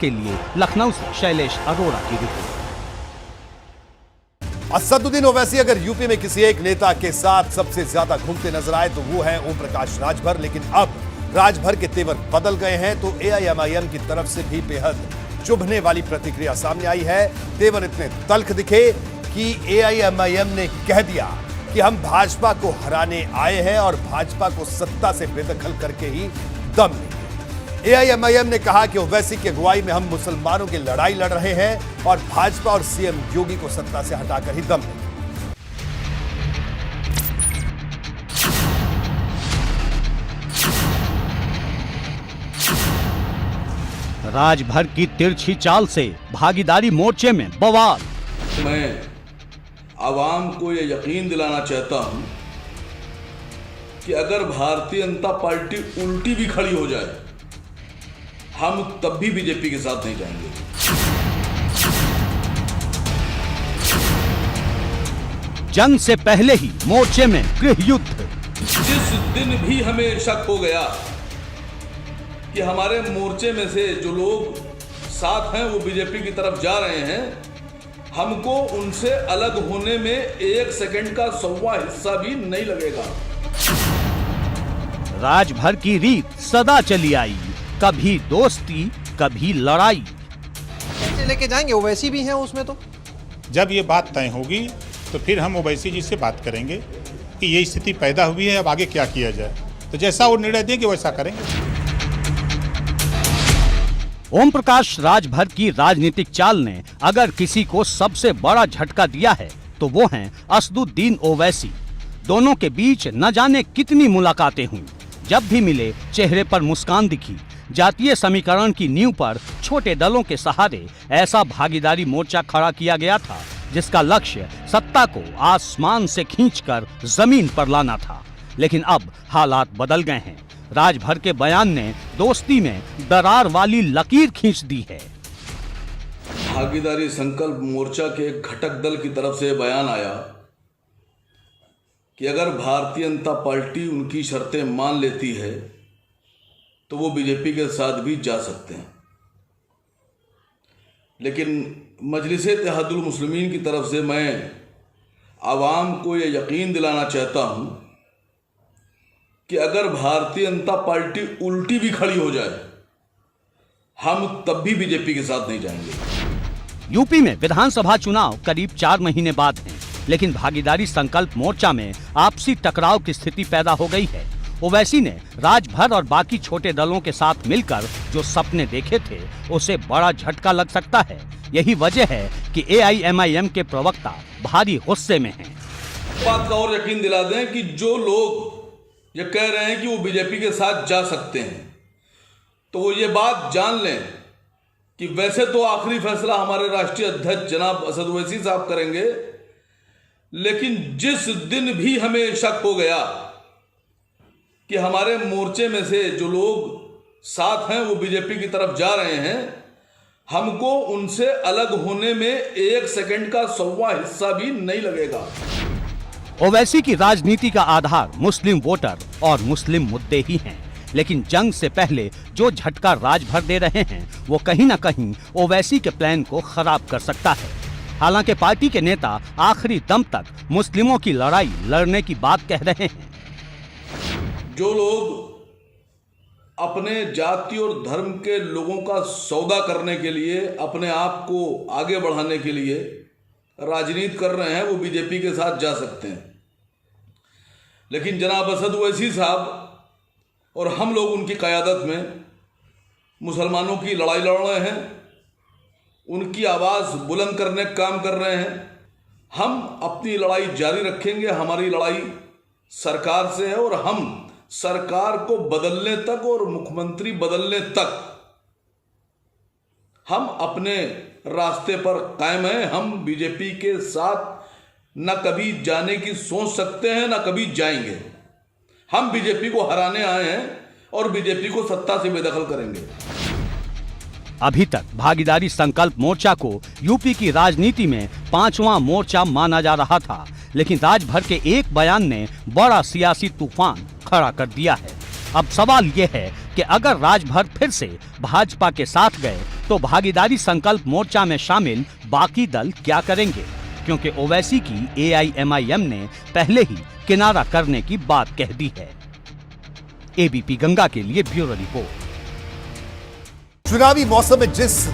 के लिए लखनऊ से शैलेश अरोड़ा की रिपोर्ट। असदुद्दीन ओवैसी अगर यूपी में किसी एक नेता के साथ सबसे ज्यादा घूमते नजर आए तो वो है ओम प्रकाश राजभर, लेकिन अब राजभर के तेवर बदल गए हैं तो एआईएमआईएम की तरफ से भी बेहद चुभने वाली प्रतिक्रिया सामने आई है। तेवर इतने तल्ख दिखे कि एआईएमआईएम ने कह दिया कि हम भाजपा को हराने आए हैं और भाजपा को सत्ता से बेदखल करके ही दम लेंगे। एआईएमआईएम ने कहा कि ओवैसी की अगुवाई में हम मुसलमानों की लड़ाई लड़ रहे हैं और भाजपा और सीएम योगी को सत्ता से हटाकर ही दम लेंगे। राजभर की तिरछी चाल से भागीदारी मोर्चे में बवाल। मैं आवाम को यह यकीन दिलाना चाहता हूं कि अगर भारतीय जनता पार्टी उल्टी भी खड़ी हो जाए हम तब भी बीजेपी के साथ नहीं जाएंगे। जंग से पहले ही मोर्चे में गृह युद्ध। जिस दिन भी हमें शक हो गया कि हमारे मोर्चे में से जो लोग साथ हैं वो बीजेपी की तरफ जा रहे हैं, हमको उनसे अलग होने में एक सेकंड का 100वां हिस्सा भी नहीं लगेगा। राजभर की रीत सदा चली आई, कभी दोस्ती कभी लड़ाई। कैसे लेके जाएंगे? ओवैसी भी हैं उसमें। तो जब ये बात तय होगी तो फिर हम ओवैसी जी से बात करेंगे कि ये स्थिति पैदा हुई है, अब आगे क्या किया जाए। तो जैसा वो निर्णय देंगे वैसा करेंगे। ओम प्रकाश राजभर की राजनीतिक चाल ने अगर किसी को सबसे बड़ा झटका दिया है तो वो हैं असदुद्दीन ओवैसी। दोनों के बीच न जाने कितनी मुलाकातें हुई। जब भी मिले चेहरे पर मुस्कान दिखी। जातीय समीकरण की नींव पर छोटे दलों के सहारे ऐसा भागीदारी मोर्चा खड़ा किया गया था जिसका लक्ष्य सत्ता को आसमान से खींचकर जमीन पर लाना था। लेकिन अब हालात बदल गए हैं। राजभर के बयान ने दोस्ती में दरार वाली लकीर खींच दी है। भागीदारी संकल्प मोर्चा के एक घटक दल की तरफ से बयान आया कि अगर भारतीय जनता पार्टी उनकी शर्तें मान लेती है तो वो बीजेपी के साथ भी जा सकते हैं। लेकिन मजलिस-ए-इत्तेहादुल मुस्लिमीन की तरफ से मैं आवाम को ये यकीन दिलाना चाहता हूं कि अगर भारतीय जनता पार्टी उल्टी भी खड़ी हो जाए हम तब भी बीजेपी के साथ नहीं जाएंगे। यूपी में विधानसभा चुनाव करीब 4 महीने बाद हैं, लेकिन भागीदारी संकल्प मोर्चा में आपसी टकराव की स्थिति पैदा हो गई है। ओवैसी ने राजभर और बाकी छोटे दलों के साथ मिलकर जो सपने देखे थे उसे बड़ा झटका लग सकता है। यही वजह है कि एआईएमआईएम के प्रवक्ता भारी गुस्से में हैं। बात का और यकीन दिला दें कि जो लोग ये कह रहे हैं कि वो बीजेपी के साथ जा सकते हैं तो वो ये बात जान लें कि वैसे तो आखिरी फैसला हमारे राष्ट्रीय अध्यक्ष जनाब असद ओवैसी साहब करेंगे, लेकिन जिस दिन भी हमें शक हो गया कि हमारे मोर्चे में से जो लोग साथ हैं वो बीजेपी की तरफ जा रहे हैं, हमको उनसे अलग होने में एक सेकंड का 100वां हिस्सा भी नहीं लगेगा। ओवैसी की राजनीति का आधार मुस्लिम वोटर और मुस्लिम मुद्दे ही हैं, लेकिन जंग से पहले जो झटका राजभर दे रहे हैं वो कहीं न कहीं ओवैसी के प्लान को खराब कर सकता है। हालांकि पार्टी के नेता आखिरी दम तक मुस्लिमों की लड़ाई लड़ने की बात कह रहे हैं। जो लोग अपने जाति और धर्म के लोगों का सौदा करने के लिए, अपने आप को आगे बढ़ाने के लिए राजनीति कर रहे हैं वो बीजेपी के साथ जा सकते हैं, लेकिन जनाब असद ओवैसी साहब और हम लोग उनकी क़यादत में मुसलमानों की लड़ाई लड़ रहे हैं, उनकी आवाज़ बुलंद करने का काम कर रहे हैं। हम अपनी लड़ाई जारी रखेंगे। हमारी लड़ाई सरकार से है और हम सरकार को बदलने तक और मुख्यमंत्री बदलने तक हम अपने रास्ते पर कायम हैं। हम बीजेपी के साथ न कभी जाने की सोच सकते हैं न कभी जाएंगे। हम बीजेपी को हराने आए हैं और बीजेपी को सत्ता से बेदखल करेंगे। अभी तक भागीदारी संकल्प मोर्चा को यूपी की राजनीति में 5वां मोर्चा माना जा रहा था, लेकिन राजभर के एक बयान ने बड़ा सियासी तूफान खड़ा कर दिया है। अब सवाल यह है कि अगर राजभर फिर से भाजपा के साथ गए तो भागीदारी संकल्प मोर्चा में शामिल बाकी दल क्या करेंगे? क्योंकि ओवैसी की AIMIM ने पहले ही किनारा करने की बात कह दी है। ABP गंगा के लिए ब्यूरो रिपोर्ट। चुनावी मौसम में जिस